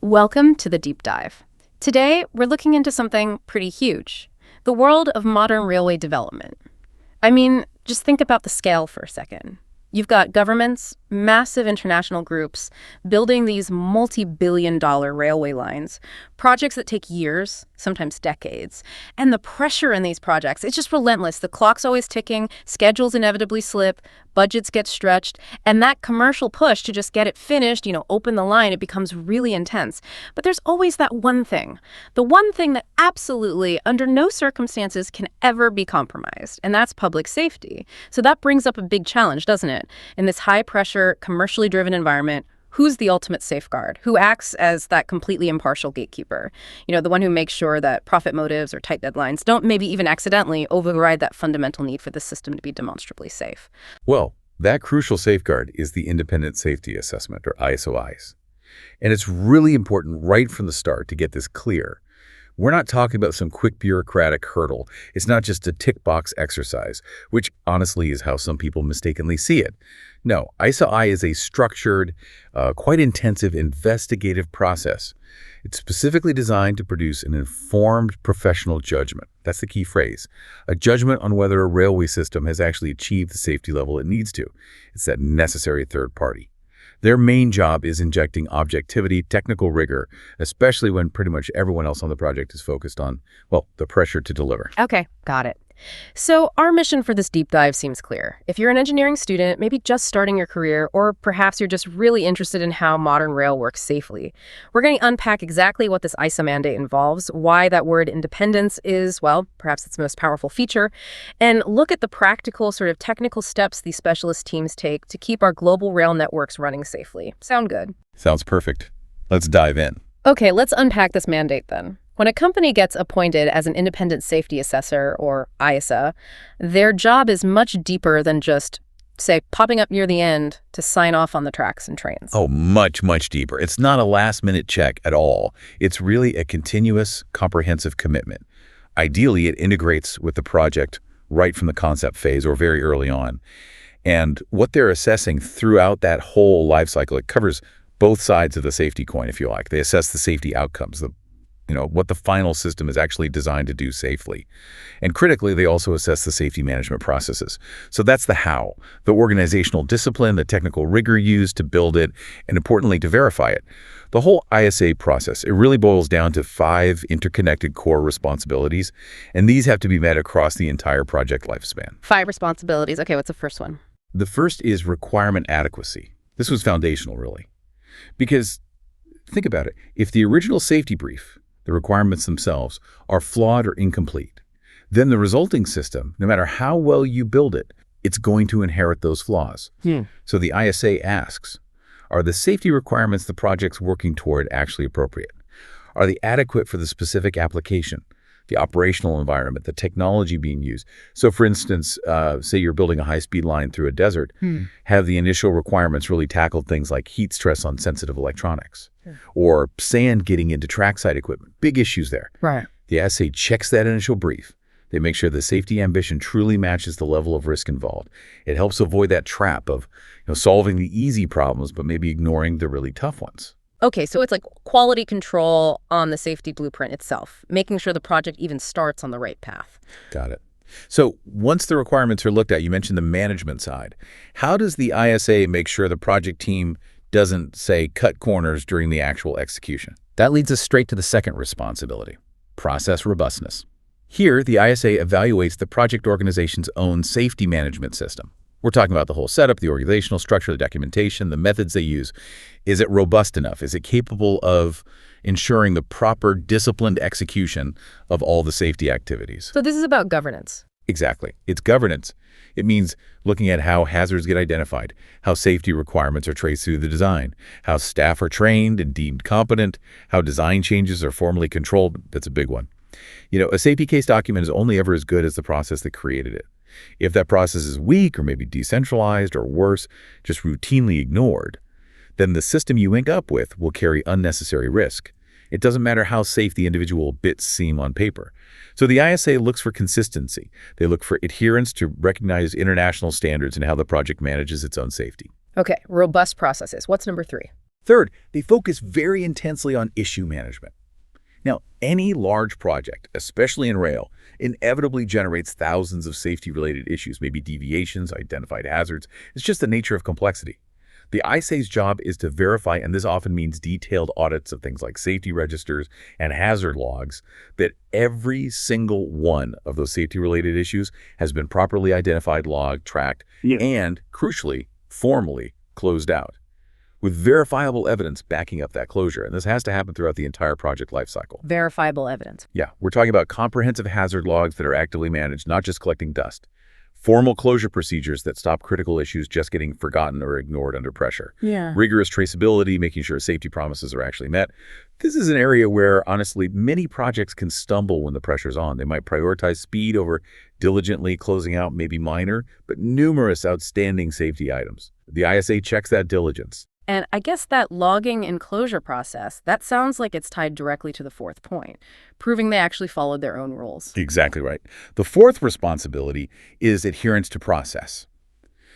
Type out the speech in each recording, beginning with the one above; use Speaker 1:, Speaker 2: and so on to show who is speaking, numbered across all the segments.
Speaker 1: Welcome to the deep dive. Today, we're looking into something pretty huge, the world of modern railway development. I mean, just think about the scale for a second. You've got governments, massive international groups, building these multi-billion-dollar railway lines, projects that take years, sometimes decades. And the pressure in these projects, it's just relentless. The clock's always ticking, schedules inevitably slip, budgets get stretched, and that commercial push to just get it finished, open the line, it becomes really intense. But there's always that one thing, the one thing that absolutely, under no circumstances, can ever be compromised, and that's public safety. So that brings up a big challenge, doesn't it? In this high-pressure, commercially driven environment, who's the ultimate safeguard? Who acts as that completely impartial gatekeeper? The one who makes sure that profit motives or tight deadlines don't maybe even accidentally override that fundamental need for the system to be demonstrably safe.
Speaker 2: Well, that crucial safeguard is the Independent Safety Assessment, or ISO-IS. And it's really important right from the start to get this clear. We're not talking about some quick bureaucratic hurdle. It's not just a tick box exercise, which honestly is how some people mistakenly see it. No, ISO-I is a structured, quite intensive investigative process. It's specifically designed to produce an informed professional judgment. That's the key phrase. A judgment on whether a railway system has actually achieved the safety level it needs to. It's that necessary third party. Their main job is injecting objectivity, technical rigor, especially when pretty much everyone else on the project is focused on, well, the pressure to deliver.
Speaker 1: Okay, got it. So our mission for this deep dive seems clear. If you're an engineering student, maybe just starting your career, or perhaps you're just really interested in how modern rail works safely, we're going to unpack exactly what this ISO mandate involves, why that word independence is, well, perhaps its most powerful feature, and look at the practical sort of technical steps these specialist teams take to keep our global rail networks running safely. Sound good?
Speaker 2: Sounds perfect. Let's dive in.
Speaker 1: Okay, let's unpack this mandate then. When a company gets appointed as an independent safety assessor, or ISA, their job is much deeper than just, say, popping up near the end to sign off on the tracks and trains.
Speaker 2: Oh, much, much deeper. It's not a last-minute check at all. It's really a continuous, comprehensive commitment. Ideally, it integrates with the project right from the concept phase or very early on. And what they're assessing throughout that whole life cycle, it covers both sides of the safety coin, if you like. They assess the safety outcomes, what the final system is actually designed to do safely. And critically, they also assess the safety management processes. So that's the how, the organizational discipline, the technical rigor used to build it, and importantly, to verify it. The whole ISA process, it really boils down to 5 interconnected core responsibilities, and these have to be met across the entire project lifespan.
Speaker 1: 5 responsibilities. Okay, what's the first one?
Speaker 2: The first is requirement adequacy. This was foundational, really. Because think about it. If the original safety brief, the requirements themselves, are flawed or incomplete, then the resulting system, no matter how well you build it, it's going to inherit those flaws. So the ISA asks, are the safety requirements the project's working toward actually appropriate? Are they adequate for the specific application, the operational environment, the technology being used? So for instance, say you're building a high-speed line through a desert, have the initial requirements really tackled things like heat stress on sensitive electronics? Or sand getting into trackside equipment. Big issues there.
Speaker 1: Right.
Speaker 2: The assay checks that initial brief. They make sure the safety ambition truly matches the level of risk involved. It helps avoid that trap of solving the easy problems, but maybe ignoring the really tough ones.
Speaker 1: Okay, so it's like quality control on the safety blueprint itself, making sure the project even starts on the right path.
Speaker 2: Got it. So once the requirements are looked at, you mentioned the management side. How does the ISA make sure the project team doesn't, say, cut corners during the actual execution? That leads us straight to the second responsibility, process robustness. Here, the ISA evaluates the project organization's own safety management system. We're talking about the whole setup, the organizational structure, the documentation, the methods they use. Is it robust enough? Is it capable of ensuring the proper disciplined execution of all the safety activities?
Speaker 1: So this is about governance.
Speaker 2: Exactly. It's governance. It means looking at how hazards get identified, how safety requirements are traced through the design, how staff are trained and deemed competent, how design changes are formally controlled. That's a big one. A safety case document is only ever as good as the process that created it. If that process is weak or maybe decentralized or worse, just routinely ignored, then the system you ink up with will carry unnecessary risk. It doesn't matter how safe the individual bits seem on paper. So the ISA looks for consistency. They look for adherence to recognize international standards and how the project manages its own safety.
Speaker 1: Okay, robust processes. What's number 3?
Speaker 2: Third, they focus very intensely on issue management. Now, any large project, especially in rail, inevitably generates thousands of safety-related issues, maybe deviations, identified hazards. It's just the nature of complexity. The ISA's job is to verify, and this often means detailed audits of things like safety registers and hazard logs, that every single one of those safety-related issues has been properly identified, logged, tracked, and, crucially, formally closed out, with verifiable evidence backing up that closure. And this has to happen throughout the entire project lifecycle.
Speaker 1: Verifiable evidence.
Speaker 2: Yeah, we're talking about comprehensive hazard logs that are actively managed, not just collecting dust. Formal closure procedures that stop critical issues just getting forgotten or ignored under pressure.
Speaker 1: Yeah.
Speaker 2: Rigorous traceability, making sure safety promises are actually met. This is an area where, honestly, many projects can stumble when the pressure's on. They might prioritize speed over diligently closing out maybe minor, but numerous outstanding safety items. The ISA checks that diligence.
Speaker 1: And I guess that logging and closure process, that sounds like it's tied directly to the fourth point, proving they actually followed their own rules.
Speaker 2: Exactly right. The fourth responsibility is adherence to process.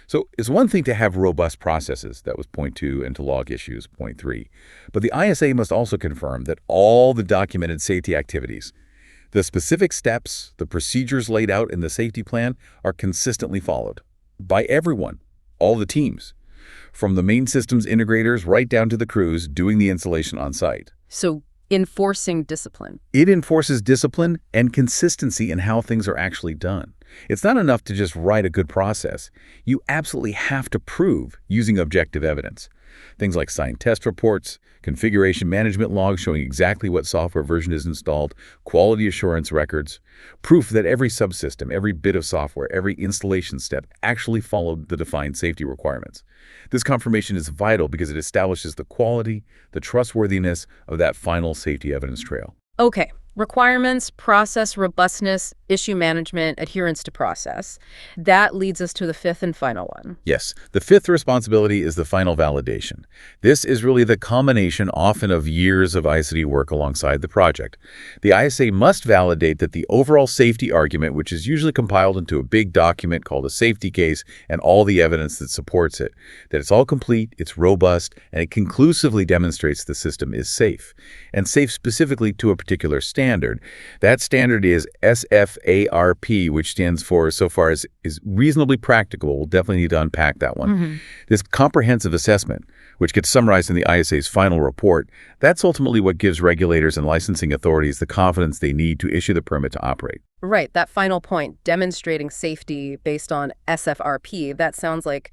Speaker 2: So it's one thing to have robust processes, that was point 2, and to log issues, point 3. But the ISA must also confirm that all the documented safety activities, the specific steps, the procedures laid out in the safety plan are consistently followed by everyone, all the teams, from the main systems integrators right down to the crews doing the installation on site.
Speaker 1: So enforcing discipline.
Speaker 2: It enforces discipline and consistency in how things are actually done. It's not enough to just write a good process. You absolutely have to prove using objective evidence. Things like signed test reports, configuration management logs showing exactly what software version is installed, quality assurance records, proof that every subsystem, every bit of software, every installation step actually followed the defined safety requirements. This confirmation is vital because it establishes the quality, the trustworthiness of that final safety evidence trail.
Speaker 1: Okay. Requirements, process robustness, issue management, adherence to process. That leads us to the fifth and final one.
Speaker 2: Yes, the fifth responsibility is the final validation. This is really the culmination often of years of ISD work alongside the project. The ISA must validate that the overall safety argument, which is usually compiled into a big document called a safety case and all the evidence that supports it, that it's all complete, it's robust, and it conclusively demonstrates the system is safe, and safe specifically to a particular standard. That standard is SFARP, which stands for so far as is reasonably practicable. We'll definitely need to unpack that one. This comprehensive assessment, which gets summarized in the ISA's final report, that's ultimately what gives regulators and licensing authorities the confidence they need to issue the permit to operate.
Speaker 1: Right, that final point, demonstrating safety based on SFRP, that sounds like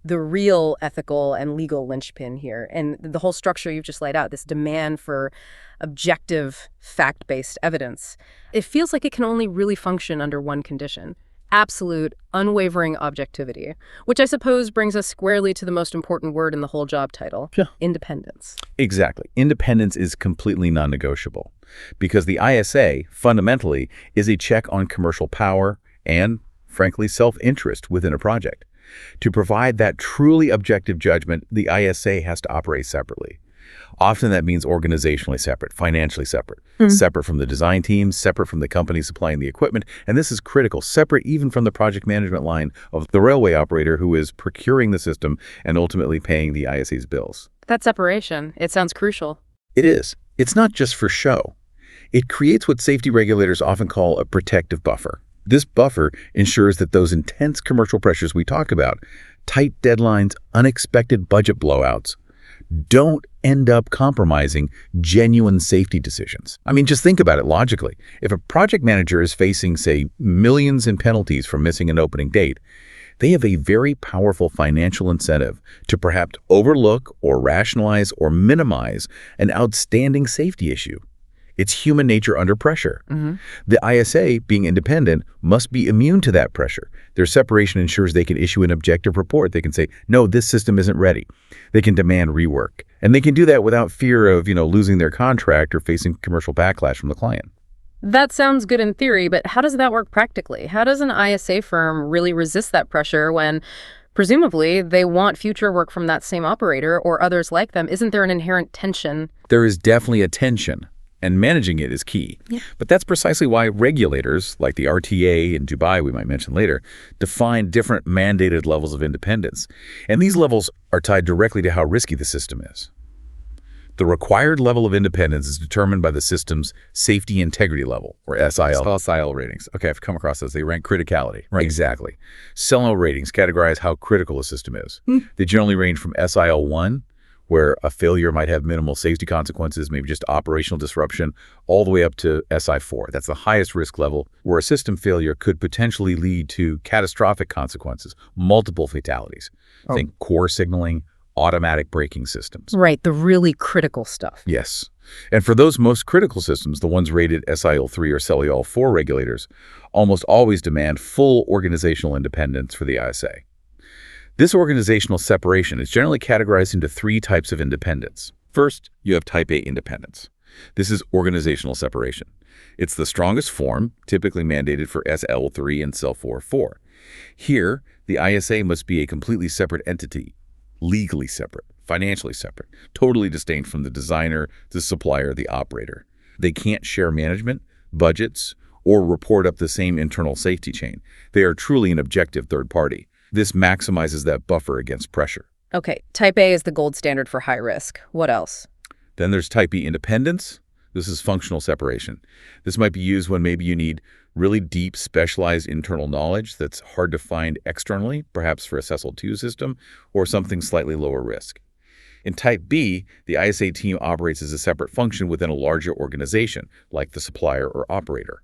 Speaker 1: the real ethical and legal linchpin here. And the whole structure you've just laid out, this demand for objective, fact-based evidence, it feels like it can only really function under one condition: absolute, unwavering objectivity, which I suppose brings us squarely to the most important word in the whole job title, independence.
Speaker 2: Exactly. Independence is completely non-negotiable because the ISA, fundamentally, is a check on commercial power and, frankly, self-interest within a project. To provide that truly objective judgment, the ISA has to operate separately. Often that means organizationally separate, financially separate, separate from the design team, separate from the company supplying the equipment, and this is critical, separate even from the project management line of the railway operator who is procuring the system and ultimately paying the ISA's bills.
Speaker 1: That separation, it sounds crucial.
Speaker 2: It is. It's not just for show. It creates what safety regulators often call a protective buffer. This buffer ensures that those intense commercial pressures we talk about, tight deadlines, unexpected budget blowouts, don't end up compromising genuine safety decisions. I mean, just think about it logically. If a project manager is facing, say, millions in penalties for missing an opening date, they have a very powerful financial incentive to perhaps overlook or rationalize or minimize an outstanding safety issue. It's human nature under pressure. The ISA, being independent, must be immune to that pressure. Their separation ensures they can issue an objective report. They can say, no, this system isn't ready. They can demand rework. And they can do that without fear of, losing their contract or facing commercial backlash from the client.
Speaker 1: That sounds good in theory, but how does that work practically? How does an ISA firm really resist that pressure when, presumably, they want future work from that same operator or others like them? Isn't there an inherent tension?
Speaker 2: There is definitely a tension, and managing it is key. But that's precisely why regulators, like the RTA in Dubai we might mention later, define different mandated levels of independence. And these levels are tied directly to how risky the system is. The required level of independence is determined by the system's safety integrity level, or SIL ratings. Okay, I've come across those. They rank criticality. Right. Exactly. SIL ratings categorize how critical a system is. They generally range from SIL 1, where a failure might have minimal safety consequences, maybe just operational disruption, all the way up to SI4. That's the highest risk level, where a system failure could potentially lead to catastrophic consequences, multiple fatalities. Think core signaling, automatic braking systems.
Speaker 1: Right, the really critical stuff.
Speaker 2: Yes. And for those most critical systems, the ones rated SIL 3 or SIL 4 regulators almost always demand full organizational independence for the ISA. This organizational separation is generally categorized into 3 types of independence. First, you have Type A independence. This is organizational separation. It's the strongest form, typically mandated for SIL 3 and SIL 4. Here, the ISA must be a completely separate entity, legally separate, financially separate, totally distinct from the designer, the supplier, the operator. They can't share management, budgets, or report up the same internal safety chain. They are truly an objective third party. This maximizes that buffer against pressure.
Speaker 1: Okay, Type A is the gold standard for high risk. What else?
Speaker 2: Then there's Type B independence. This is functional separation. This might be used when maybe you need really deep, specialized internal knowledge that's hard to find externally, perhaps for a SESL 2 system, or something slightly lower risk. In Type B, the ISA team operates as a separate function within a larger organization, like the supplier or operator.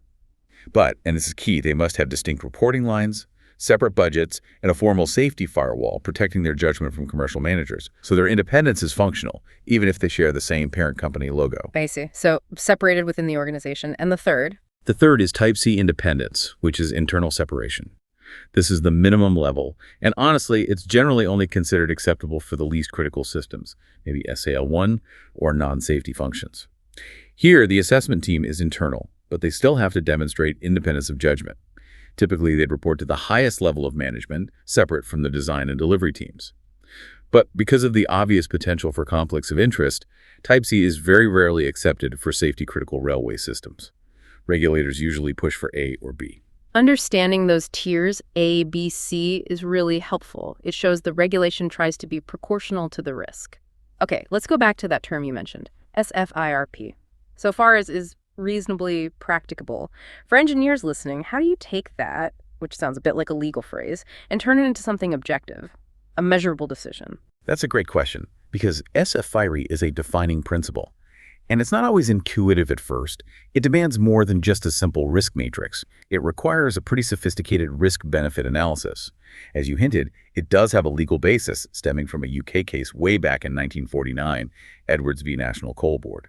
Speaker 2: But, and this is key, they must have distinct reporting lines, separate budgets, and a formal safety firewall protecting their judgment from commercial managers. So their independence is functional, even if they share the same parent company logo.
Speaker 1: I see. So separated within the organization. And the third?
Speaker 2: The third is Type C independence, which is internal separation. This is the minimum level, and honestly, it's generally only considered acceptable for the least critical systems, maybe SIL 1 or non-safety functions. Here, the assessment team is internal, but they still have to demonstrate independence of judgment. Typically, they'd report to the highest level of management, separate from the design and delivery teams. But because of the obvious potential for conflicts of interest, Type C is very rarely accepted for safety-critical railway systems. Regulators usually push for A or B.
Speaker 1: Understanding those tiers, A, B, C, is really helpful. It shows the regulation tries to be proportional to the risk. Okay, let's go back to that term you mentioned, SFIRP. So far as is reasonably practicable. For engineers listening, how do you take that, which sounds a bit like a legal phrase, and turn it into something objective, a measurable decision?
Speaker 2: That's a great question, because SFIRE is a defining principle. And it's not always intuitive at first. It demands more than just a simple risk matrix. It requires a pretty sophisticated risk-benefit analysis. As you hinted, it does have a legal basis stemming from a UK case way back in 1949, Edwards v. National Coal Board.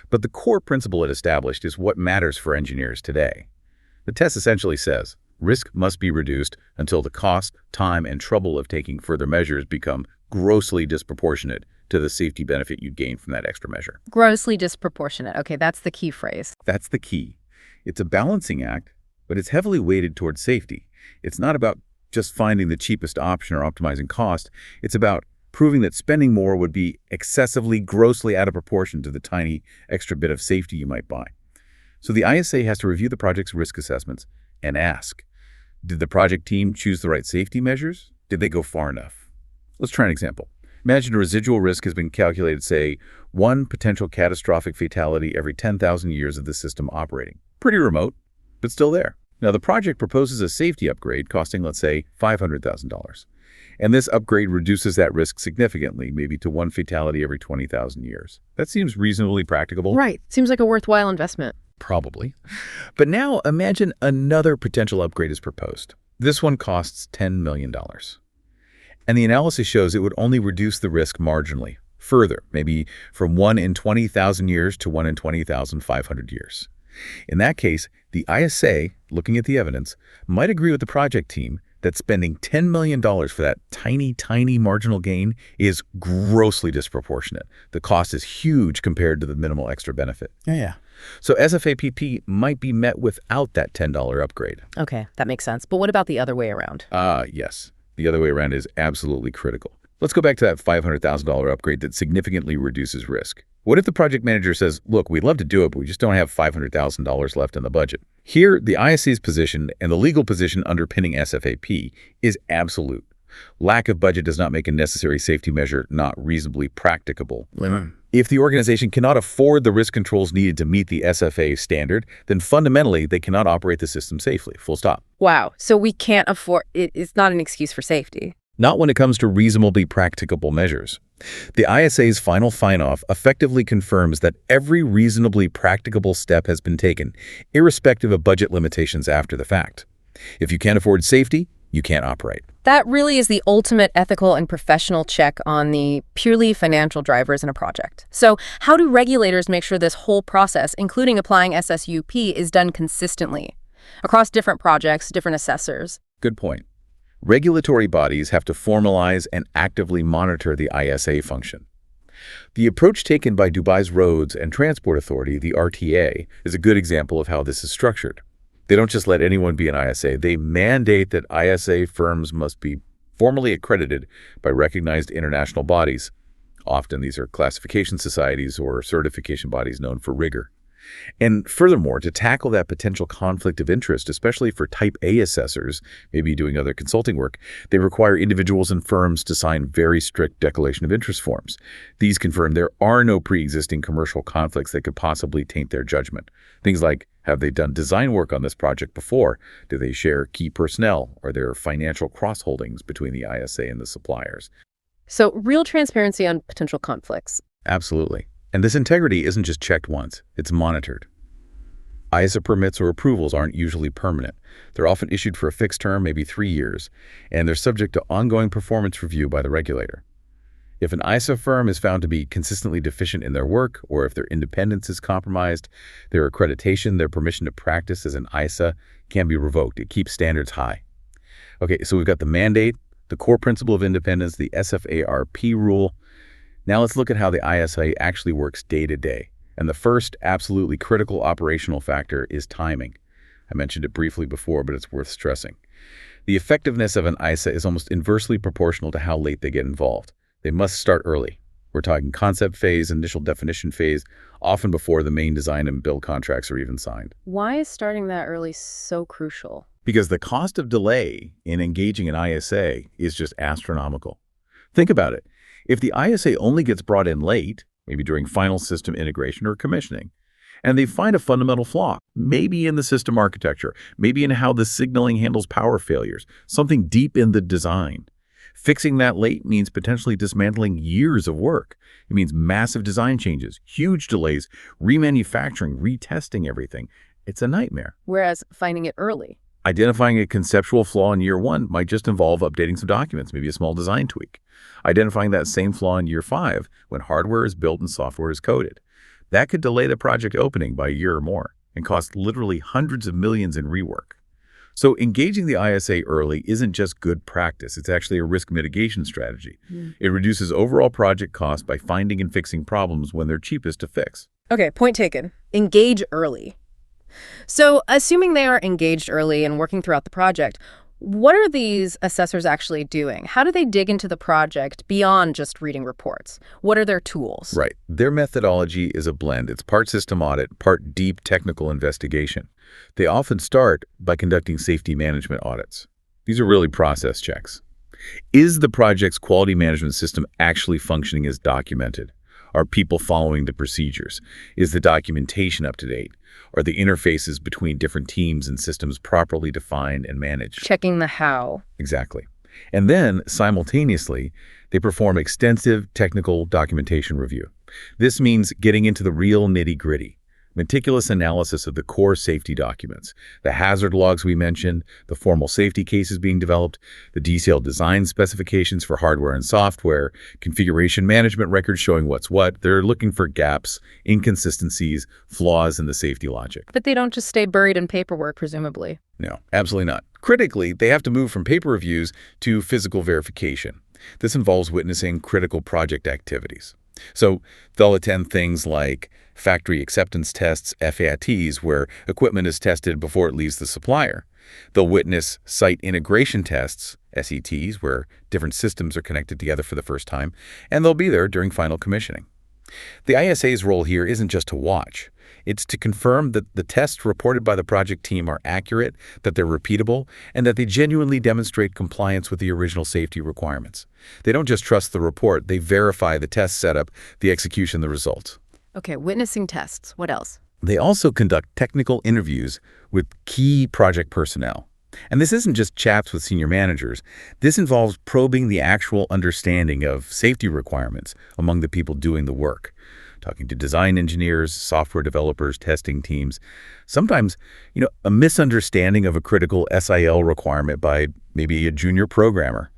Speaker 2: But the core principle it established is what matters for engineers today. The test essentially says, risk must be reduced until the cost, time, and trouble of taking further measures become grossly disproportionate to the safety benefit you gain from that extra measure.
Speaker 1: Grossly disproportionate. Okay, that's the key phrase.
Speaker 2: That's the key. It's a balancing act, but it's heavily weighted towards safety. It's not about just finding the cheapest option or optimizing cost. It's about proving that spending more would be excessively, grossly out of proportion to the tiny extra bit of safety you might buy. So the ISA has to review the project's risk assessments and ask, did the project team choose the right safety measures? Did they go far enough? Let's try an example. Imagine a residual risk has been calculated, say, 1 potential catastrophic fatality every 10,000 years of the system operating. Pretty remote, but still there. Now, the project proposes a safety upgrade costing, let's say, $500,000. And this upgrade reduces that risk significantly, maybe to 1 fatality every 20,000 years. That seems reasonably practicable.
Speaker 1: Right. Seems like a worthwhile investment.
Speaker 2: Probably. But now imagine another potential upgrade is proposed. This one costs $10 million. And the analysis shows it would only reduce the risk marginally, further, maybe from 1 in 20,000 years to 1 in 20,500 years. In that case, the ISA, looking at the evidence, might agree with the project team that spending $10 million for that tiny, tiny marginal gain is grossly disproportionate. The cost is huge compared to the minimal extra benefit.
Speaker 1: Yeah.
Speaker 2: So SFAPP might be met without that $10 upgrade.
Speaker 1: Okay, that makes sense. But what about the other way around?
Speaker 2: Yes. The other way around is absolutely critical. Let's go back to that $500,000 upgrade that significantly reduces risk. What if the project manager says, look, we'd love to do it, but we just don't have $500,000 left in the budget? Here, the ISA's position and the legal position underpinning SFAP is absolute. Lack of budget does not make a necessary safety measure not reasonably practicable. If the organization cannot afford the risk controls needed to meet the SFA standard, then fundamentally they cannot operate the system safely. Full stop.
Speaker 1: Wow. So we can't afford it. It's not an excuse for safety.
Speaker 2: Not when it comes to reasonably practicable measures. The ISA's final sign-off effectively confirms that every reasonably practicable step has been taken, irrespective of budget limitations after the fact. If you can't afford safety, you can't operate.
Speaker 1: That really is the ultimate ethical and professional check on the purely financial drivers in a project. So how do regulators make sure this whole process, including applying SSUP, is done consistently across different projects, different assessors?
Speaker 2: Good point. Regulatory bodies have to formalize and actively monitor the ISA function. The approach taken by Dubai's Roads and Transport Authority, the RTA, is a good example of how this is structured. They don't just let anyone be an ISA. They mandate that ISA firms must be formally accredited by recognized international bodies. Often these are classification societies or certification bodies known for rigor. And furthermore, to tackle that potential conflict of interest, especially for Type A assessors, maybe doing other consulting work, they require individuals and firms to sign very strict declaration of interest forms. These confirm there are no pre-existing commercial conflicts that could possibly taint their judgment. Things like, have they done design work on this project before? Do they share key personnel? Are there financial cross-holdings between the ISA and the suppliers?
Speaker 1: So real transparency on potential conflicts.
Speaker 2: Absolutely. And this integrity isn't just checked once, it's monitored. ISA permits or approvals aren't usually permanent. They're often issued for a fixed term, maybe 3 years, and they're subject to ongoing performance review by the regulator. If an ISA firm is found to be consistently deficient in their work, or if their independence is compromised, their accreditation, their permission to practice as an ISA can be revoked. It keeps standards high. Okay, so we've got the mandate, the core principle of independence, the SFARP rule. Now let's look at how the ISA actually works day to day. And the first absolutely critical operational factor is timing. I mentioned it briefly before, but it's worth stressing. The effectiveness of an ISA is almost inversely proportional to how late they get involved. They must start early. We're talking concept phase, initial definition phase, often before the main design and build contracts are even signed.
Speaker 1: Why is starting that early so crucial?
Speaker 2: Because the cost of delay in engaging an ISA is just astronomical. Think about it. If the ISA only gets brought in late, maybe during final system integration or commissioning, and they find a fundamental flaw, maybe in the system architecture, maybe in how the signaling handles power failures, something deep in the design, fixing that late means potentially dismantling years of work. It means massive design changes, huge delays, remanufacturing, retesting everything. It's a nightmare.
Speaker 1: Whereas finding it early.
Speaker 2: Identifying a conceptual flaw in year 1 might just involve updating some documents, maybe a small design tweak. Identifying that same flaw in year 5 when hardware is built and software is coded. That could delay the project opening by a year or more and cost literally hundreds of millions in rework. So engaging the ISA early isn't just good practice, it's actually a risk mitigation strategy. It reduces overall project costs by finding and fixing problems when they're cheapest to fix.
Speaker 1: Okay, point taken. Engage early. So assuming they are engaged early and working throughout the project, what are these assessors actually doing? How do they dig into the project beyond just reading reports? What are their tools?
Speaker 2: Right. Their methodology is a blend. It's part system audit, part deep technical investigation. They often start by conducting safety management audits. These are really process checks. Is the project's quality management system actually functioning as documented? Are people following the procedures? Is the documentation up to date? Are the interfaces between different teams and systems properly defined and managed?
Speaker 1: Checking the how.
Speaker 2: Exactly. And then, simultaneously, they perform extensive technical documentation review. This means getting into the real nitty-gritty. Meticulous analysis of the core safety documents, the hazard logs we mentioned, the formal safety cases being developed, the detailed design specifications for hardware and software, configuration management records showing what's what. They're looking for gaps, inconsistencies, flaws in the safety logic.
Speaker 1: But they don't just stay buried in paperwork, presumably.
Speaker 2: No, absolutely not. Critically, they have to move from paper reviews to physical verification. This involves witnessing critical project activities. So they'll attend things like factory acceptance tests, FATs, where equipment is tested before it leaves the supplier. They'll witness site integration tests, SETs, where different systems are connected together for the first time, and they'll be there during final commissioning. The ISA's role here isn't just to watch. It's to confirm that the tests reported by the project team are accurate, that they're repeatable, and that they genuinely demonstrate compliance with the original safety requirements. They don't just trust the report, they verify the test setup, the execution, the results.
Speaker 1: Okay, witnessing tests. What else?
Speaker 2: They also conduct technical interviews with key project personnel. And this isn't just chats with senior managers. This involves probing the actual understanding of safety requirements among the people doing the work, talking to design engineers, software developers, testing teams. Sometimes, a misunderstanding of a critical SIL requirement by maybe a junior programmer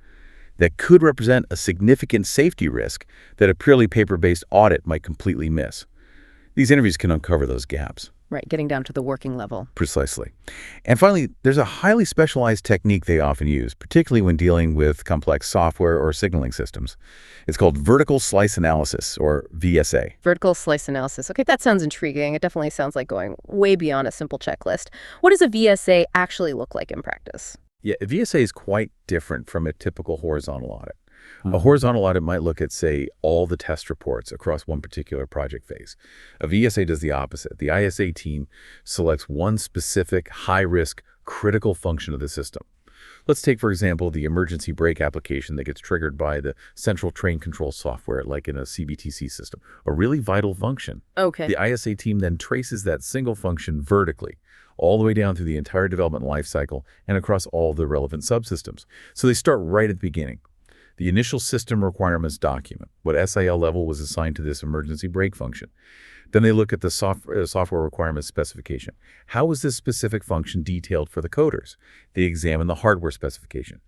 Speaker 2: that could represent a significant safety risk that a purely paper-based audit might completely miss. These interviews can uncover those gaps.
Speaker 1: Right, getting down to the working level.
Speaker 2: Precisely. And finally, there's a highly specialized technique they often use, particularly when dealing with complex software or signaling systems. It's called vertical slice analysis, or VSA.
Speaker 1: Vertical slice analysis. Okay, that sounds intriguing. It definitely sounds like going way beyond a simple checklist. What does a VSA actually look like in practice?
Speaker 2: Yeah, a VSA is quite different from a typical horizontal audit. A horizontal audit might look at, say, all the test reports across one particular project phase. A VSA does the opposite. The ISA team selects one specific, high-risk, critical function of the system. Let's take, for example, the emergency brake application that gets triggered by the central train control software, like in a CBTC system, a really vital function.
Speaker 1: Okay.
Speaker 2: The ISA team then traces that single function vertically, all the way down through the entire development lifecycle and across all the relevant subsystems. So they start right at the beginning. The initial system requirements document what SIL level was assigned to this emergency brake function. Then they look at the software requirements specification. How is this specific function detailed for the coders? They examine the hardware specification.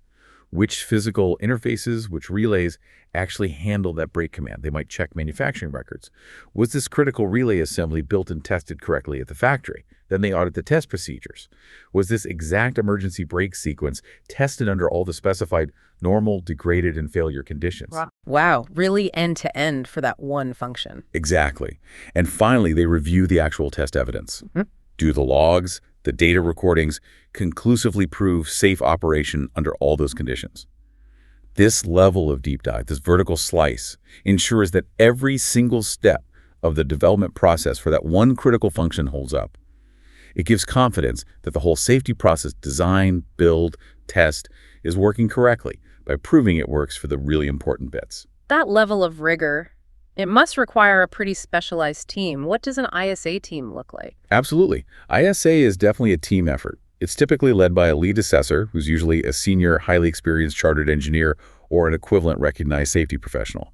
Speaker 2: Which physical interfaces, which relays actually handle that brake command? They might check manufacturing records. Was this critical relay assembly built and tested correctly at the factory? Then they audit the test procedures. Was this exact emergency brake sequence tested under all the specified normal, degraded, and failure conditions?
Speaker 1: Wow, really end-to-end for that one function.
Speaker 2: Exactly. And finally, they review the actual test evidence. Do the logs, the data recordings conclusively prove safe operation under all those conditions? This level of deep dive, this vertical slice, ensures that every single step of the development process for that one critical function holds up. It gives confidence that the whole safety process, design, build, test, is working correctly by proving it works for the really important bits.
Speaker 1: That level of rigor, it must require a pretty specialized team. What does an ISA team look like?
Speaker 2: Absolutely. ISA is definitely a team effort. It's typically led by a lead assessor, who's usually a senior, highly experienced chartered engineer or an equivalent recognized safety professional.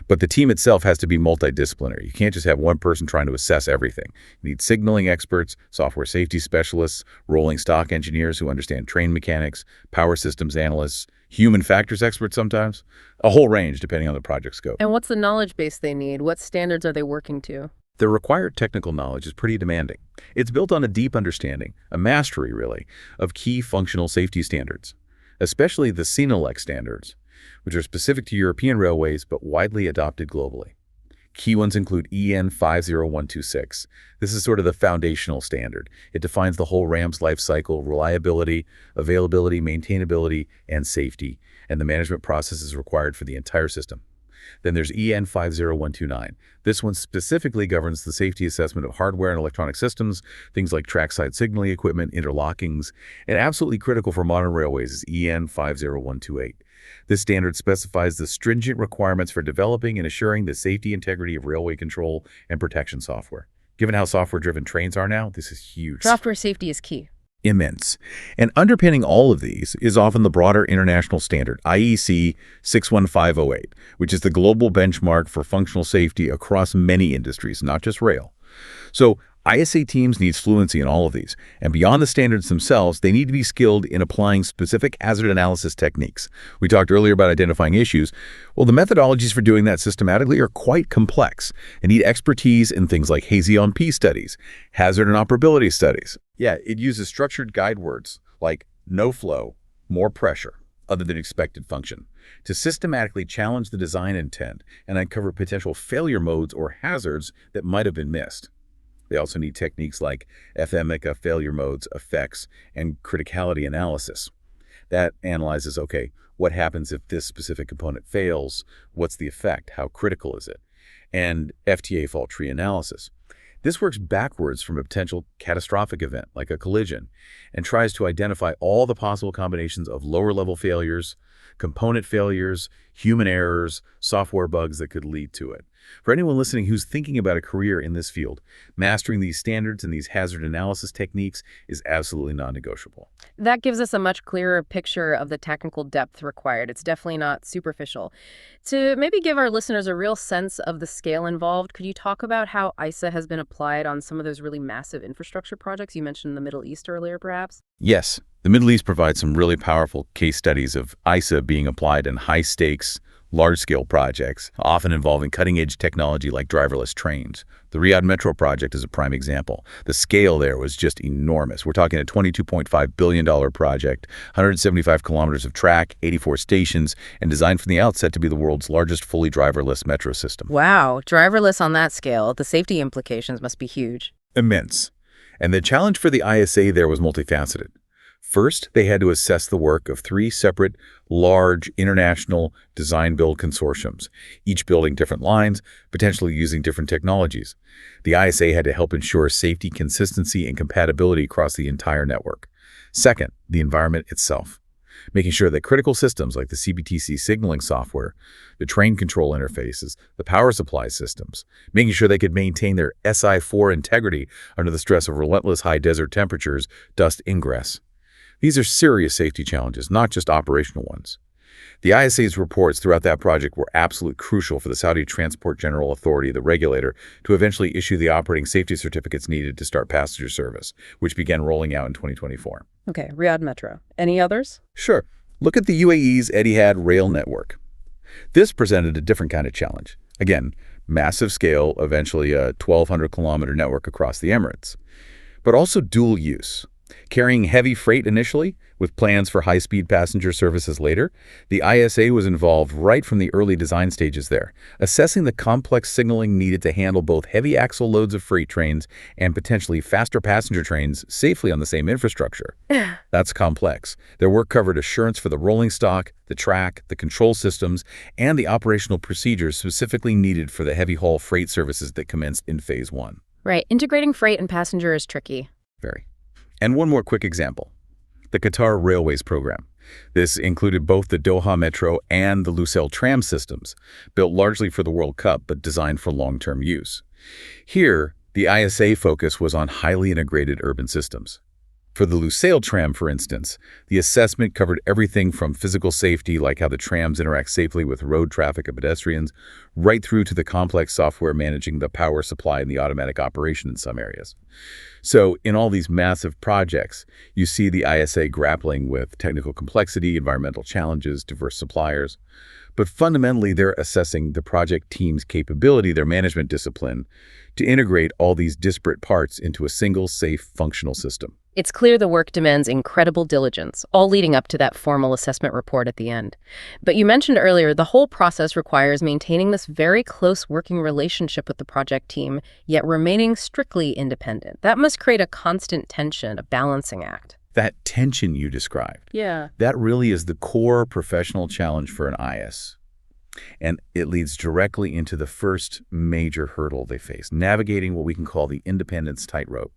Speaker 2: But the team itself has to be multidisciplinary. You can't just have one person trying to assess everything. You need signaling experts, software safety specialists, rolling stock engineers who understand train mechanics, power systems analysts, human factors experts sometimes, a whole range depending on the project scope.
Speaker 1: And what's the knowledge base they need? What standards are they working to?
Speaker 2: The required technical knowledge is pretty demanding. It's built on a deep understanding, a mastery really, of key functional safety standards, especially the CNELEC standards, which are specific to European railways but widely adopted globally. Key ones include EN 50126. This is sort of the foundational standard. It defines the whole RAM's life cycle, reliability, availability, maintainability, and safety, and the management processes required for the entire system. Then there's EN 50129. This one specifically governs the safety assessment of hardware and electronic systems, things like trackside signaling equipment, interlockings, and absolutely critical for modern railways is EN 50128. This standard specifies the stringent requirements for developing and assuring the safety integrity of railway control and protection software. Given how software-driven trains are now, this is huge.
Speaker 1: Software safety is key.
Speaker 2: Immense. And underpinning all of these is often the broader international standard, IEC 61508, which is the global benchmark for functional safety across many industries, not just rail. So ISA teams need fluency in all of these. And beyond the standards themselves, they need to be skilled in applying specific hazard analysis techniques. We talked earlier about identifying issues. Well, the methodologies for doing that systematically are quite complex and need expertise in things like Hazy-on-P studies, hazard and operability studies. Yeah, it uses structured guide words like no flow, more pressure, other than expected function, to systematically challenge the design intent and uncover potential failure modes or hazards that might have been missed. They also need techniques like FMICA failure modes, effects, and criticality analysis. That analyzes, okay, what happens if this specific component fails? What's the effect? How critical is it? And FTA fault tree analysis. This works backwards from a potential catastrophic event, like a collision, and tries to identify all the possible combinations of lower-level failures, component failures, human errors, software bugs that could lead to it. For anyone listening who's thinking about a career in this field, mastering these standards and these hazard analysis techniques is absolutely non-negotiable.
Speaker 1: That gives us a much clearer picture of the technical depth required. It's definitely not superficial. To maybe give our listeners a real sense of the scale involved, could you talk about how ISA has been applied on some of those really massive infrastructure projects you mentioned in the Middle East earlier, perhaps?
Speaker 2: Yes, the Middle East provides some really powerful case studies of ISA being applied in high-stakes, large-scale projects, often involving cutting-edge technology like driverless trains. The Riyadh Metro project is a prime example. The scale there was just enormous. We're talking a $22.5 billion project, 175 kilometers of track, 84 stations, and designed from the outset to be the world's largest fully driverless metro system.
Speaker 1: Wow, driverless on that scale. The safety implications must be huge.
Speaker 2: Immense. And the challenge for the ISA there was multifaceted. First, they had to assess the work of 3 separate, large, international design-build consortiums, each building different lines, potentially using different technologies. The ISA had to help ensure safety, consistency, and compatibility across the entire network. Second, the environment itself, making sure that critical systems like the CBTC signaling software, the train control interfaces, the power supply systems, making sure they could maintain their SI4 integrity under the stress of relentless high desert temperatures, dust ingress. These are serious safety challenges, not just operational ones. The ISA's reports throughout that project were absolutely crucial for the Saudi Transport General Authority, the regulator, to eventually issue the operating safety certificates needed to start passenger service, which began rolling out in 2024.
Speaker 1: Okay, Riyadh Metro. Any others?
Speaker 2: Sure. Look at the UAE's Etihad rail network. This presented a different kind of challenge. Again, massive scale, eventually a 1,200-kilometer network across the Emirates, but also dual use. Carrying heavy freight initially, with plans for high-speed passenger services later, the ISA was involved right from the early design stages there, assessing the complex signaling needed to handle both heavy axle loads of freight trains and potentially faster passenger trains safely on the same infrastructure. That's complex. Their work covered assurance for the rolling stock, the track, the control systems, and the operational procedures specifically needed for the heavy-haul freight services that commenced in Phase 1.
Speaker 1: Right. Integrating freight and passenger is tricky.
Speaker 2: Very. And one more quick example, the Qatar Railways program. This included both the Doha Metro and the Lusail tram systems, built largely for the World Cup but designed for long-term use. Here, the ISA focus was on highly integrated urban systems. For the Lusail tram, for instance, the assessment covered everything from physical safety, like how the trams interact safely with road traffic and pedestrians, right through to the complex software managing the power supply and the automatic operation in some areas. So in all these massive projects, you see the ISA grappling with technical complexity, environmental challenges, diverse suppliers. But fundamentally, they're assessing the project team's capability, their management discipline, to integrate all these disparate parts into a single, safe, functional system.
Speaker 1: It's clear the work demands incredible diligence, all leading up to that formal assessment report at the end. But you mentioned earlier, the whole process requires maintaining this very close working relationship with the project team, yet remaining strictly independent. That must create a constant tension, a balancing act.
Speaker 2: That tension you described, that really is the core professional challenge for an IS. And it leads directly into the first major hurdle they face, navigating what we can call the independence tightrope.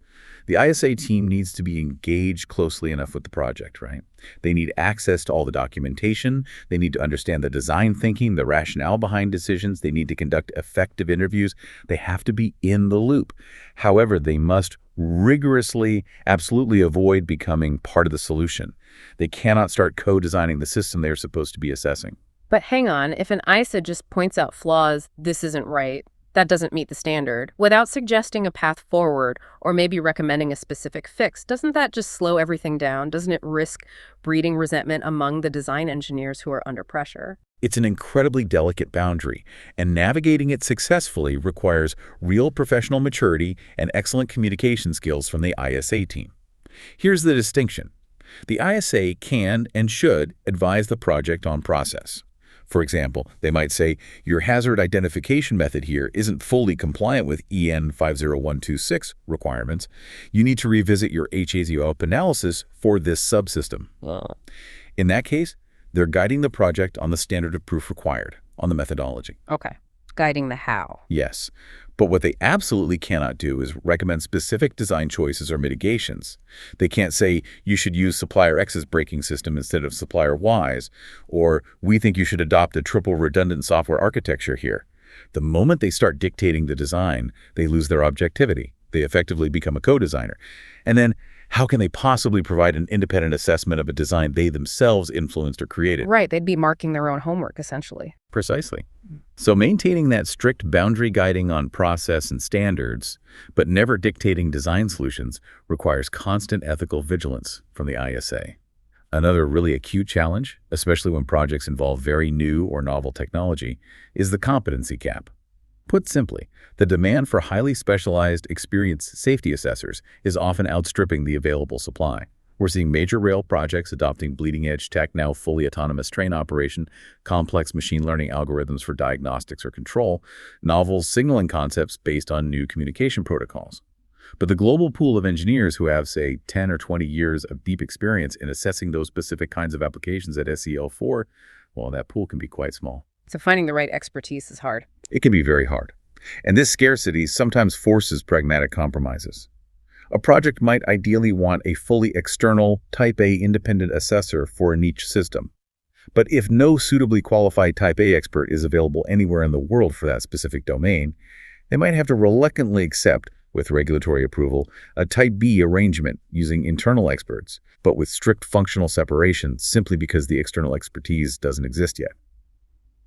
Speaker 2: The ISA team needs to be engaged closely enough with the project, right? They need access to all the documentation. They need to understand the design thinking, the rationale behind decisions. They need to conduct effective interviews. They have to be in the loop. However, they must rigorously, absolutely avoid becoming part of the solution. They cannot start co-designing the system they're supposed to be assessing.
Speaker 1: But hang on, if an ISA just points out flaws, this isn't right, that doesn't meet the standard, without suggesting a path forward or maybe recommending a specific fix, doesn't that just slow everything down? Doesn't it risk breeding resentment among the design engineers who are under pressure?
Speaker 2: It's an incredibly delicate boundary, and navigating it successfully requires real professional maturity and excellent communication skills from the ISA team. Here's the distinction. The ISA can and should advise the project on process. For example, they might say, your hazard identification method here isn't fully compliant with EN 50126 requirements. You need to revisit your HAZOP analysis for this subsystem. In that case, they're guiding the project on the standard of proof required, on the methodology.
Speaker 1: Okay. just guiding the how.
Speaker 2: Yes. But what they absolutely cannot do is recommend specific design choices or mitigations. They can't say you should use supplier X's braking system instead of supplier Y's, or we think you should adopt a triple redundant software architecture here. The moment they start dictating the design, they lose their objectivity. They effectively become a co-designer. And then how can they possibly provide an independent assessment of a design they themselves influenced or created?
Speaker 1: Right, they'd be marking their own homework, essentially.
Speaker 2: Precisely. So maintaining that strict boundary guiding on process and standards, but never dictating design solutions, requires constant ethical vigilance from the ISA. Another really acute challenge, especially when projects involve very new or novel technology, is the competency gap. Put simply, the demand for highly specialized, experienced safety assessors is often outstripping the available supply. We're seeing major rail projects adopting bleeding-edge tech, now fully autonomous train operation, complex machine learning algorithms for diagnostics or control, novel signaling concepts based on new communication protocols. But the global pool of engineers who have, say, 10 or 20 years of deep experience in assessing those specific kinds of applications at SEL4, well, that pool can be quite small.
Speaker 1: So finding the right expertise is hard.
Speaker 2: It can be very hard. And this scarcity sometimes forces pragmatic compromises. A project might ideally want a fully external, Type A independent assessor for a niche system. But if no suitably qualified Type A expert is available anywhere in the world for that specific domain, they might have to reluctantly accept, with regulatory approval, a Type B arrangement using internal experts, but with strict functional separation simply because the external expertise doesn't exist yet.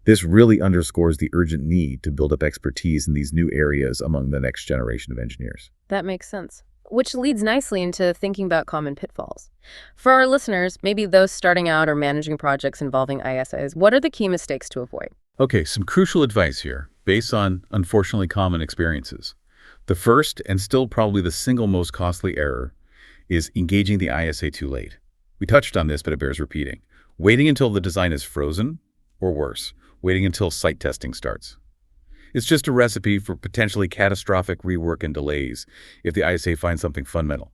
Speaker 2: This really underscores the urgent need to build up expertise in these new areas among the next generation of engineers.
Speaker 1: That makes sense. Which leads nicely into thinking about common pitfalls. For our listeners, maybe those starting out or managing projects involving ISAs, what are the key mistakes to avoid?
Speaker 2: Okay, some crucial advice here, based on unfortunately common experiences. The first, and still probably the single most costly error, is engaging the ISA too late. We touched on this, but it bears repeating. Waiting until the design is frozen, or worse, waiting until site testing starts. It's just a recipe for potentially catastrophic rework and delays if the ISA finds something fundamental.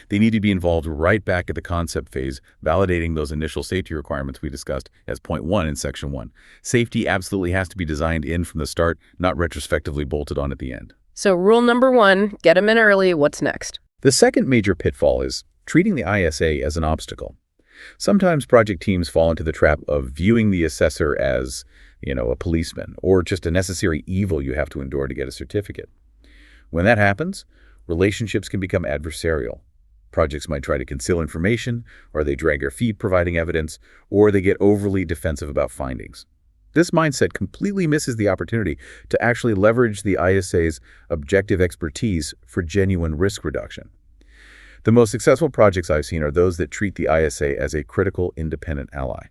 Speaker 2: They need to be involved right back at the concept phase, validating those initial safety requirements we discussed as point 1 in section 1. Safety absolutely has to be designed in from the start, not retrospectively bolted on at the end.
Speaker 1: So rule number 1, get them in early. What's next?
Speaker 2: The second major pitfall is treating the ISA as an obstacle. Sometimes project teams fall into the trap of viewing the assessor as, a policeman or just a necessary evil you have to endure to get a certificate. When that happens, relationships can become adversarial. Projects might try to conceal information, or they drag their feet providing evidence, or they get overly defensive about findings. This mindset completely misses the opportunity to actually leverage the ISA's objective expertise for genuine risk reduction. The most successful projects I've seen are those that treat the ISA as a critical, independent ally.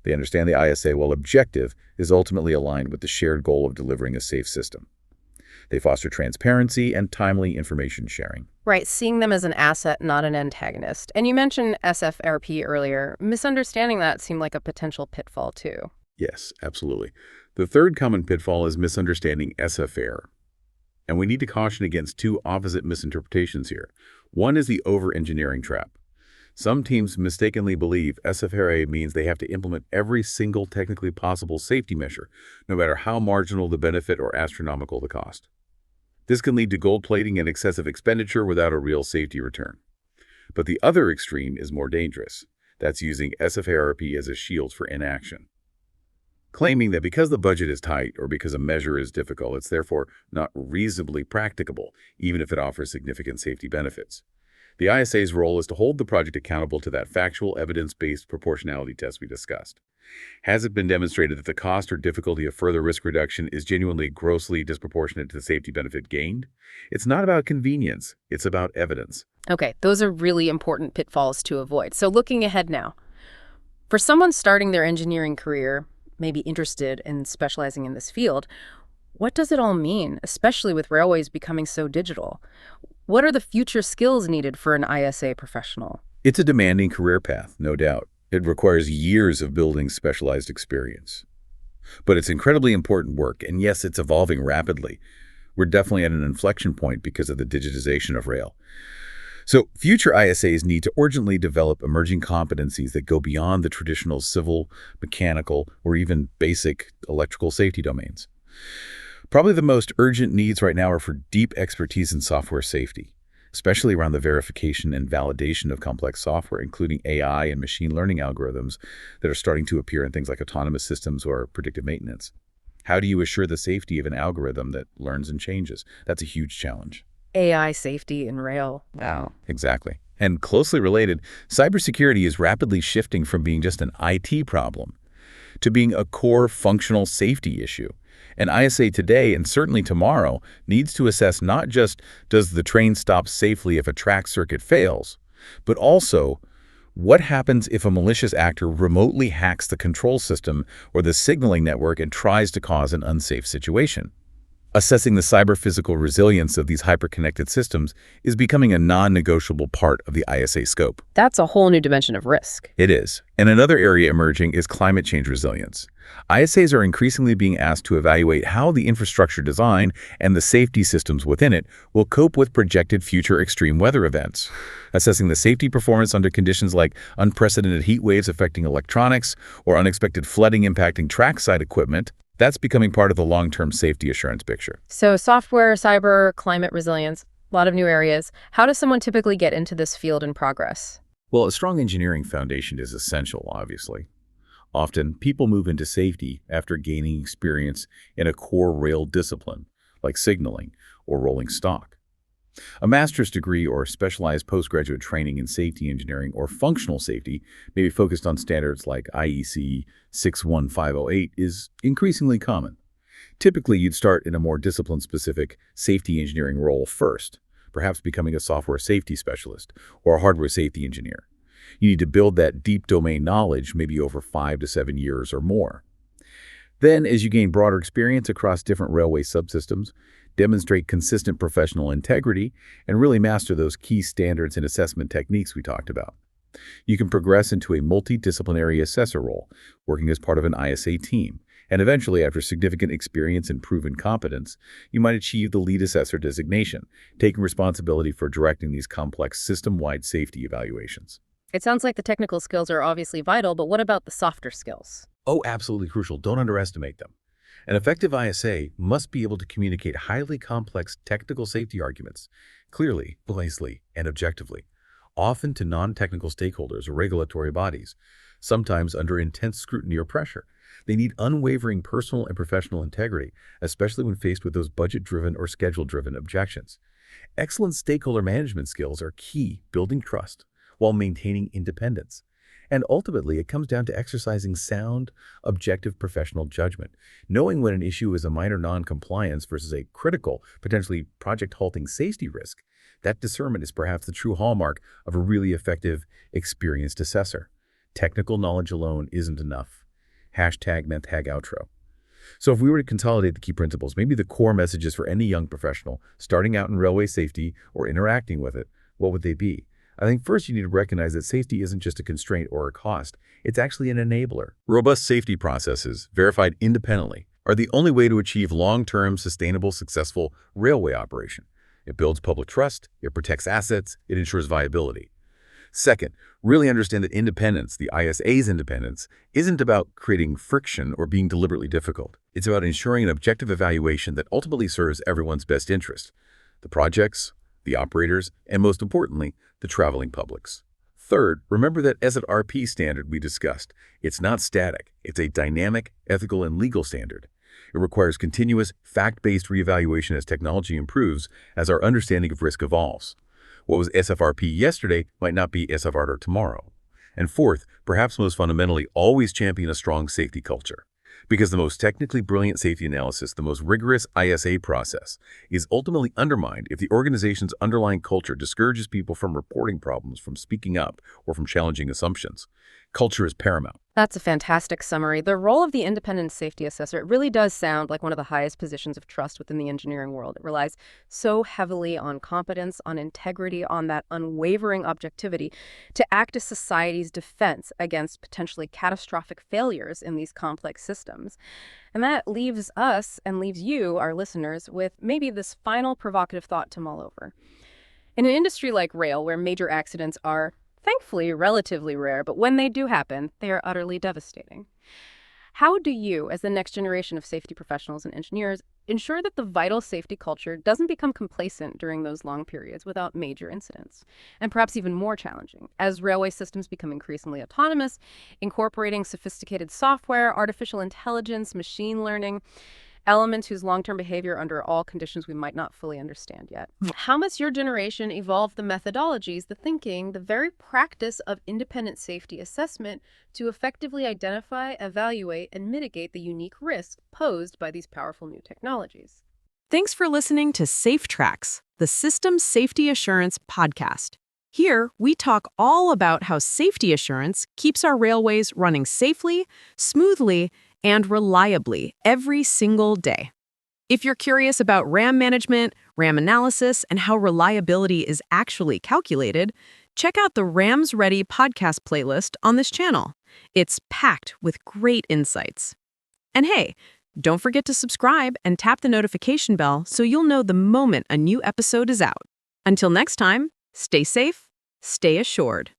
Speaker 2: They understand the ISA, while objective, is ultimately aligned with the shared goal of delivering a safe system. They foster transparency and timely information sharing.
Speaker 1: Right, seeing them as an asset, not an antagonist. And you mentioned SFRP earlier. Misunderstanding that seemed like a potential pitfall, too.
Speaker 2: Yes, absolutely. The third common pitfall is misunderstanding SFR. And we need to caution against two opposite misinterpretations here. One is the over-engineering trap. Some teams mistakenly believe SFRA means they have to implement every single technically possible safety measure, no matter how marginal the benefit or astronomical the cost. This can lead to gold plating and excessive expenditure without a real safety return. But the other extreme is more dangerous. That's using SFRP as a shield for inaction. Claiming that because the budget is tight or because a measure is difficult, it's therefore not reasonably practicable, even if it offers significant safety benefits. The ISA's role is to hold the project accountable to that factual, evidence-based proportionality test we discussed. Has it been demonstrated that the cost or difficulty of further risk reduction is genuinely grossly disproportionate to the safety benefit gained? It's not about convenience, it's about evidence.
Speaker 1: Okay, those are really important pitfalls to avoid. So looking ahead now, for someone starting their engineering career, maybe interested in specializing in this field, what does it all mean, especially with railways becoming so digital? What are the future skills needed for an ISA professional?
Speaker 2: It's a demanding career path, no doubt. It requires years of building specialized experience. But it's incredibly important work, and yes, it's evolving rapidly. We're definitely at an inflection point because of the digitization of rail. So future ISAs need to urgently develop emerging competencies that go beyond the traditional civil, mechanical, or even basic electrical safety domains. Probably the most urgent needs right now are for deep expertise in software safety, especially around the verification and validation of complex software, including AI and machine learning algorithms that are starting to appear in things like autonomous systems or predictive maintenance. How do you assure the safety of an algorithm that learns and changes? That's a huge challenge.
Speaker 1: AI safety in rail. Wow.
Speaker 2: Exactly. And closely related, cybersecurity is rapidly shifting from being just an IT problem to being a core functional safety issue. And ISA today, and certainly tomorrow, needs to assess not just does the train stop safely if a track circuit fails, but also what happens if a malicious actor remotely hacks the control system or the signaling network and tries to cause an unsafe situation. Assessing the cyber-physical resilience of these hyper-connected systems is becoming a non-negotiable part of the ISA scope.
Speaker 1: That's a whole new dimension of risk.
Speaker 2: It is. And another area emerging is climate change resilience. ISAs are increasingly being asked to evaluate how the infrastructure design and the safety systems within it will cope with projected future extreme weather events. Assessing the safety performance under conditions like unprecedented heat waves affecting electronics or unexpected flooding impacting trackside equipment, that's becoming part of the long-term safety assurance picture.
Speaker 1: So software, cyber, climate resilience, a lot of new areas. How does someone typically get into this field and progress?
Speaker 2: Well, a strong engineering foundation is essential, obviously. Often, people move into safety after gaining experience in a core rail discipline, like signaling or rolling stock. A master's degree or specialized postgraduate training in safety engineering or functional safety, maybe focused on standards like IEC 61508, is increasingly common. Typically, you'd start in a more discipline-specific safety engineering role first, perhaps becoming a software safety specialist or a hardware safety engineer. You need to build that deep domain knowledge maybe over 5 to 7 years or more. Then, as you gain broader experience across different railway subsystems, demonstrate consistent professional integrity, and really master those key standards and assessment techniques we talked about. You can progress into a multidisciplinary assessor role, working as part of an ISA team, and eventually, after significant experience and proven competence, you might achieve the lead assessor designation, taking responsibility for directing these complex system-wide safety evaluations.
Speaker 1: It sounds like the technical skills are obviously vital, but what about the softer skills?
Speaker 2: Oh, absolutely crucial. Don't underestimate them. An effective ISA must be able to communicate highly complex technical safety arguments clearly, precisely, and objectively, often to non-technical stakeholders or regulatory bodies, sometimes under intense scrutiny or pressure. They need unwavering personal and professional integrity, especially when faced with those budget-driven or schedule-driven objections. Excellent stakeholder management skills are key, building trust while maintaining independence. And ultimately, it comes down to exercising sound, objective professional judgment, knowing when an issue is a minor non-compliance versus a critical, potentially project-halting safety risk. That discernment is perhaps the true hallmark of a really effective, experienced assessor. Technical knowledge alone isn't enough. #MenTagOutro. So if we were to consolidate the key principles, maybe the core messages for any young professional starting out in railway safety or interacting with it, what would they be? I think first you need to recognize that safety isn't just a constraint or a cost. It's actually an enabler. Robust safety processes, verified independently, are the only way to achieve long-term, sustainable, successful railway operation. It builds public trust, it protects assets, it ensures viability. Second, really understand that independence, the ISA's independence, isn't about creating friction or being deliberately difficult. It's about ensuring an objective evaluation that ultimately serves everyone's best interest: the projects, the operators, and most importantly, the traveling publics. Third, remember that SRP standard we discussed. It's not static. It's a dynamic, ethical, and legal standard. It requires continuous, fact-based reevaluation as technology improves, as our understanding of risk evolves. What was SFRP yesterday might not be SFR tomorrow. And fourth, perhaps most fundamentally, always champion a strong safety culture. Because the most technically brilliant safety analysis, the most rigorous ISA process, is ultimately undermined if the organization's underlying culture discourages people from reporting problems, from speaking up, or from challenging assumptions. Culture is paramount.
Speaker 1: That's a fantastic summary. The role of the independent safety assessor, it really does sound like one of the highest positions of trust within the engineering world. It relies so heavily on competence, on integrity, on that unwavering objectivity to act as society's defense against potentially catastrophic failures in these complex systems. And that leaves us and leaves you, our listeners, with maybe this final provocative thought to mull over. In an industry like rail, where major accidents are thankfully relatively rare, but when they do happen, they are utterly devastating. How do you, as the next generation of safety professionals and engineers, ensure that the vital safety culture doesn't become complacent during those long periods without major incidents? And perhaps even more challenging, as railway systems become increasingly autonomous, incorporating sophisticated software, artificial intelligence, machine learning, elements whose long-term behavior under all conditions we might not fully understand yet. How must your generation evolve the methodologies, the thinking, the very practice of independent safety assessment to effectively identify, evaluate, and mitigate the unique risks posed by these powerful new technologies?
Speaker 3: Thanks for listening to Safe Tracks, the System Safety Assurance podcast. Here, we talk all about how safety assurance keeps our railways running safely, smoothly, and reliably every single day. If you're curious about RAM management, RAM analysis, and how reliability is actually calculated, check out the RAM's Ready podcast playlist on this channel. It's packed with great insights. And hey, don't forget to subscribe and tap the notification bell so you'll know the moment a new episode is out. Until next time, stay safe, stay assured.